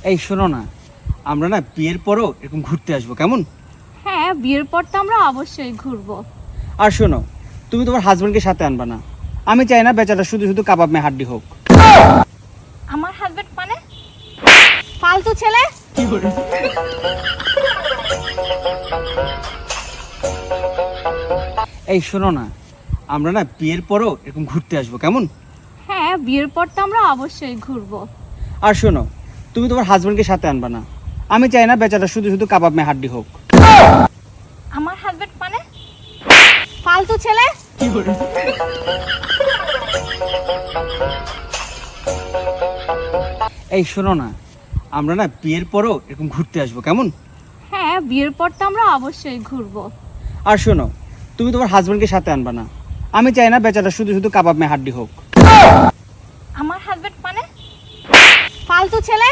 এই শোনো না, আমরা না বিয়ের পরও এরকম ঘুরতে আসবো, কেমন? হ্যাঁ, বিয়ের পর তো আমরা অবশ্যই ঘুরবো। আর শোনো, তুমি তোমার হাজবেন্ডকে সাথে আনবা না। আমি চাই না বেচারা শুধু শুধু কাবাব মে হাড্ডি হোক। আমার হাজবেন্ড মানে ফালতু ছেলে। এই শোনো না, আমরা না বিয়ের পরও এরকম ঘুরতে আসবো, কেমন? হ্যাঁ, বিয়ের পর তো আমরা অবশ্যই ঘুরবো। আর শোনো, তুমি তোমার হাজবেন্ডকে সাথে আনবা না। আমি চাই না বেচারা শুধু শুধু কাবাব মে হাড্ডি হোক। আমার হাজবেন্ড মানে ফালতু ছেলে। এই শোনো না, আমরা না বিয়ের পরও এরকম ঘুরতে আসবো, কেমন? হ্যাঁ, বিয়ের পর তো আমরা অবশ্যই ঘুরবো। আর শোনো, তুমি তোমার হাজবেন্ডকে সাথে আনবা না। আমি চাই না বেচারা শুধু শুধু কাবাব মে হাড্ডি হোক। আমার হাজবেন্ড মানে ফালতু ছেলে।